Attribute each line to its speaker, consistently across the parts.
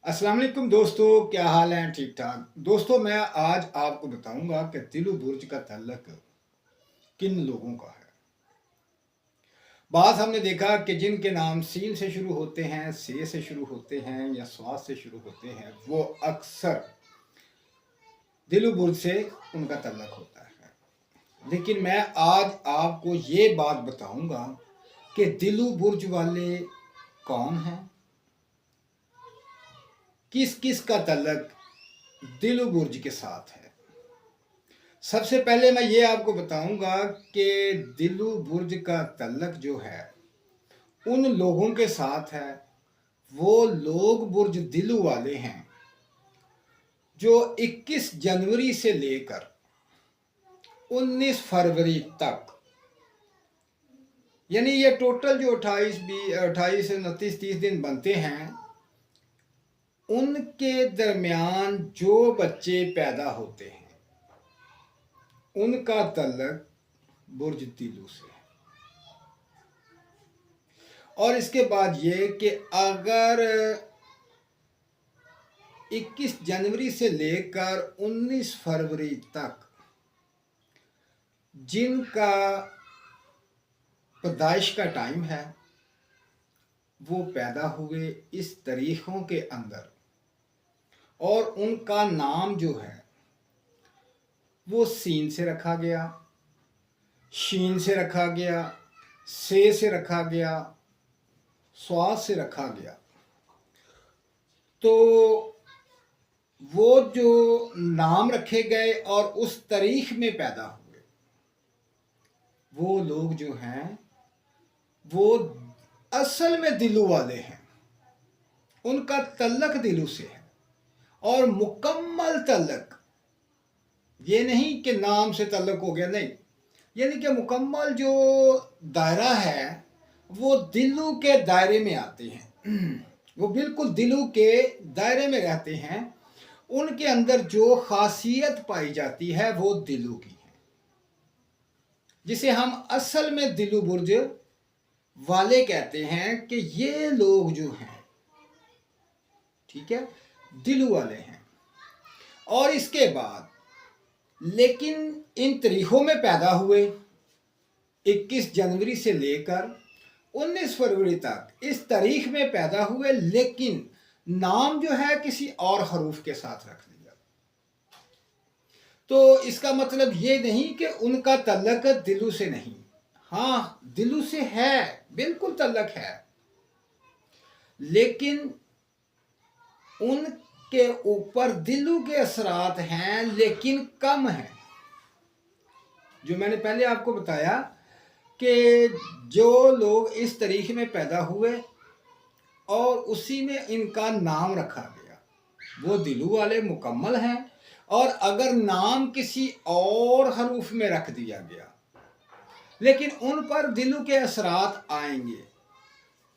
Speaker 1: अस्सलाम वालेकुम दोस्तों, क्या हाल है? ठीक ठाक दोस्तों। मैं आज आपको बताऊंगा कि दिलु बुर्ज का तल्लक किन लोगों का है। बात हमने देखा कि जिनके नाम सीन से शुरू होते हैं, से शुरू होते हैं या स्वाद से शुरू होते हैं, वो अक्सर दिलु बुर्ज से उनका तल्लक होता है। लेकिन मैं आज आपको ये बात बताऊंगा कि दिलु बुर्ज वाले कौन हैं, किस किस का तल्लक दिलु बुर्ज के साथ है। सबसे पहले मैं ये आपको बताऊंगा कि दिलु बुर्ज का तल्लक जो है उन लोगों के साथ है। वो लोग बुर्ज दिलु वाले हैं जो 21 जनवरी से लेकर 19 फरवरी तक, यानी ये टोटल जो 28 29 30 दिन बनते हैं, उनके दरमियान जो बच्चे पैदा होते हैं उनका तल्लक बुर्ज दिलु से है। और इसके बाद ये कि अगर 21 जनवरी से लेकर 19 फरवरी तक जिनका पैदाइश का टाइम है, वो पैदा हुए इस तारीखों के अंदर और उनका नाम जो है वो सीन से रखा गया, शीन से रखा गया, से रखा गया, स्वाद से रखा गया, तो वो जो नाम रखे गए और उस तारीख में पैदा हुए वो लोग जो हैं वो असल में दिलु वाले हैं। उनका तल्लक दिलु से है और मुकम्मल तल्लक, ये नहीं कि नाम से तल्लक हो गया, नहीं, यानी कि मुकम्मल जो दायरा है वो दिलु के दायरे में आते हैं। वो बिल्कुल दिलु के दायरे में रहते हैं। उनके अंदर जो खासियत पाई जाती है वो दिलु की है, जिसे हम असल में दिलु बुर्ज वाले कहते हैं कि ये लोग जो हैं, ठीक है, दिलु वाले हैं। और इसके बाद लेकिन इन तारीखों में पैदा हुए 21 जनवरी से लेकर 19 फरवरी तक, इस तारीख में पैदा हुए, लेकिन नाम जो है किसी और हरूफ के साथ रख दिया। तो इसका मतलब ये नहीं कि उनका तल्लक दिलु से नहीं, हाँ दिलु से है, बिल्कुल तल्लक है, लेकिन उनके ऊपर दिलु के असरात हैं लेकिन कम हैं। जो मैंने पहले आपको बताया कि जो लोग इस तारीख में पैदा हुए और उसी में इनका नाम रखा गया वो दिलु वाले मुकम्मल हैं। और अगर नाम किसी और हरूफ में रख दिया गया लेकिन उन पर दिलु के असरात आएंगे,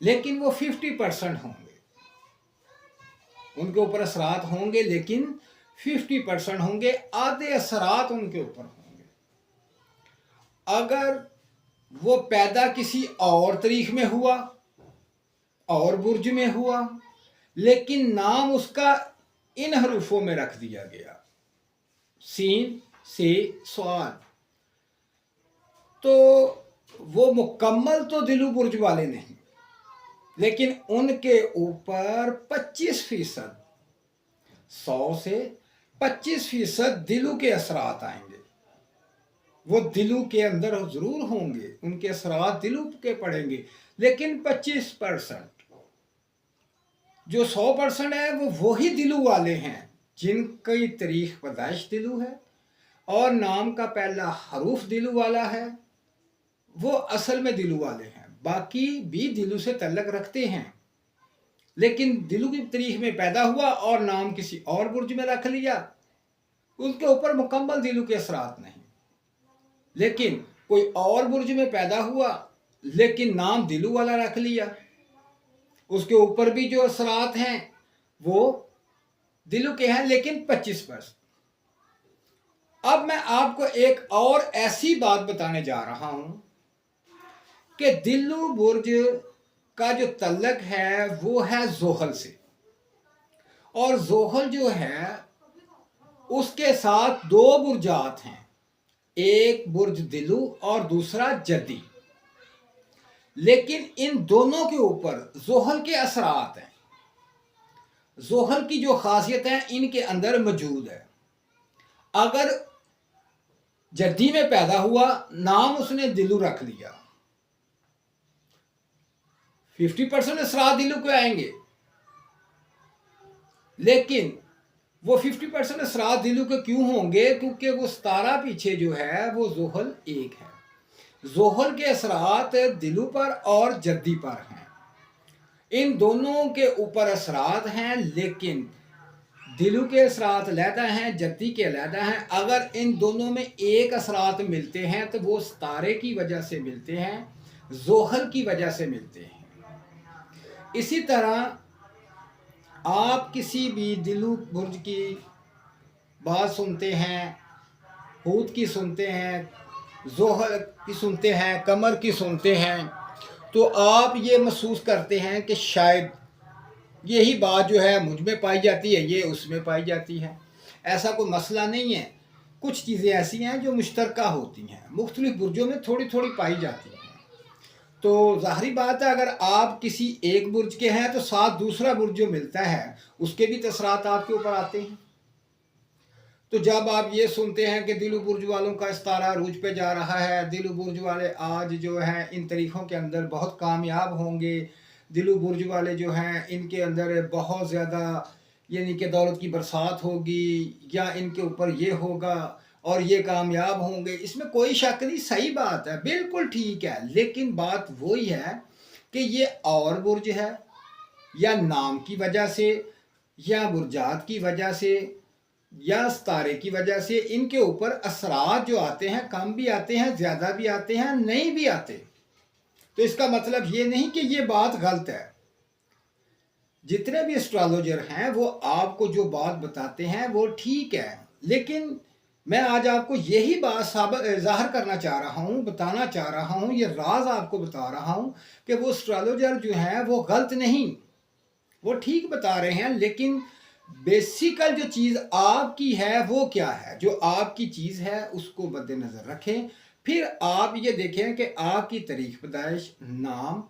Speaker 1: लेकिन वो 50% होंगे, उनके ऊपर असरात होंगे लेकिन 50% होंगे, आधे असरात उनके ऊपर होंगे। अगर वो पैदा किसी और तारीख में हुआ और बुर्ज में हुआ, लेकिन नाम उसका इन हरूफों में रख दिया गया, सीन से स्वाद, तो वो मुकम्मल तो दिलु बुर्ज वाले नहीं, लेकिन उनके ऊपर 25%, 100 से 25% दिलु के असरात आएंगे। वो दिलु के अंदर जरूर होंगे, उनके असरात दिलु के पड़ेंगे, लेकिन 25%, जो 100% है वो वही दिलु वाले हैं जिनकी तारीख पैदाइश दिलु है और नाम का पहला हरूफ दिलु वाला है, वो असल में दिलु वाले हैं। बाकी भी दिलु से तल्लक रखते हैं, लेकिन दिलु की तारीख में पैदा हुआ और नाम किसी और बुर्ज में रख लिया, उसके ऊपर मुकम्मल दिलु के असरात नहीं। लेकिन कोई और बुर्ज में पैदा हुआ लेकिन नाम दिलु वाला रख लिया, उसके ऊपर भी जो असरात हैं वो दिलु के हैं, लेकिन 25%। अब मैं आपको एक और ऐसी बात बताने जा रहा हूं कि दिलु बुर्ज का जो तल्लक है वो है जोहल से, और जोहल जो है उसके साथ दो बुर्जात हैं, एक बुर्ज दिलु और दूसरा जद्दी। लेकिन इन दोनों के ऊपर जोहल के असरात हैं, जोहल की जो खासियत है इनके अंदर मौजूद है। अगर जद्दी में पैदा हुआ, नाम उसने दिलु रख लिया, 50% असरात दिलु को आएंगे, लेकिन वो 50% असरात दिलु के क्यों होंगे? क्योंकि वो 17 पीछे जो है वो जोहल एक है। जोहल के असरात दिलु पर और जद्दी पर हैं, इन दोनों के ऊपर असरात हैं, लेकिन दिलु के असरात अलहदा हैं, जद्दी के अलहदा हैं। अगर इन दोनों में एक असरात मिलते हैं तो वो सितारे की वजह से मिलते हैं, जोहल की वजह से मिलते हैं। इसी तरह आप किसी भी दिलु बुर्ज की बात सुनते हैं, हूत की सुनते हैं, जोहल की सुनते हैं, कमर की सुनते हैं, तो आप ये महसूस करते हैं कि शायद यही बात जो है मुझ में पाई जाती है, ये उसमें पाई जाती है। ऐसा कोई मसला नहीं है। कुछ चीज़ें ऐसी हैं जो मुश्तरका होती हैं, मुख्तलिफ बुर्जों में थोड़ी थोड़ी पाई जाती हैं। तो ज़ाहरी बात है, अगर आप किसी एक बुर्ज के हैं तो साथ दूसरा बुर्ज जो मिलता है उसके भी तसरात आपके ऊपर आते हैं। तो जब आप ये सुनते हैं कि दिलु बुर्ज वालों का इस्तारा अरूज पे जा रहा है, दिलु बुर्ज वाले आज जो है इन तरीक़ों के अंदर बहुत कामयाब होंगे, दिलु बुर्ज वाले जो हैं इनके अंदर बहुत ज़्यादा यानी कि दौलत की बरसात होगी, या इनके ऊपर ये होगा और ये कामयाब होंगे, इसमें कोई शक नहीं, सही बात है, बिल्कुल ठीक है। लेकिन बात वही है कि ये और बुर्ज है, या नाम की वजह से, या बुर्जात की वजह से, या सितारे की वजह से इनके ऊपर असरात जो आते हैं कम भी आते हैं, ज़्यादा भी आते हैं, नहीं भी आते। तो इसका मतलब ये नहीं कि ये बात गलत है। जितने भी एस्ट्रोलॉजर हैं वो आपको जो बात बताते हैं वो ठीक है, लेकिन मैं आज आपको यही बात ज़ाहिर करना चाह रहा हूँ, बताना चाह रहा हूँ, ये राज आपको बता रहा हूँ कि वो एस्ट्रोलॉजर जो हैं वो गलत नहीं, वो ठीक बता रहे हैं। लेकिन बेसिकल जो चीज़ आपकी है वो क्या है, जो आपकी चीज़ है उसको मद्देनज़र रखें। फिर आप ये देखें कि आपकी तारीख पैदाइश, नाम,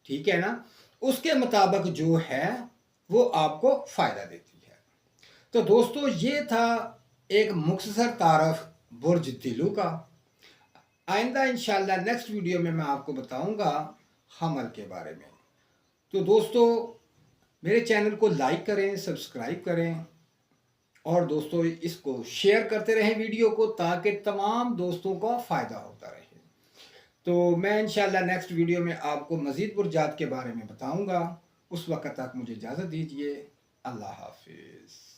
Speaker 1: ठीक है ना, उसके मुताबिक जो है वो आपको फ़ायदा देती है। तो दोस्तों ये था एक मुख्तसर तारफ़ बुर्ज दिलु का। आइंदा इंशाल्लाह नेक्स्ट वीडियो में मैं आपको बताऊंगा हमल के बारे में। तो दोस्तों मेरे चैनल को लाइक करें, सब्सक्राइब करें, और दोस्तों इसको शेयर करते रहें वीडियो को, ताकि तमाम दोस्तों का फ़ायदा होता रहे। तो मैं इंशाल्लाह नेक्स्ट वीडियो में आपको मज़ीद बुर्जात के बारे में बताऊंगा। उस वक़्त तक मुझे इजाज़त दीजिए। अल्लाह हाफिज़।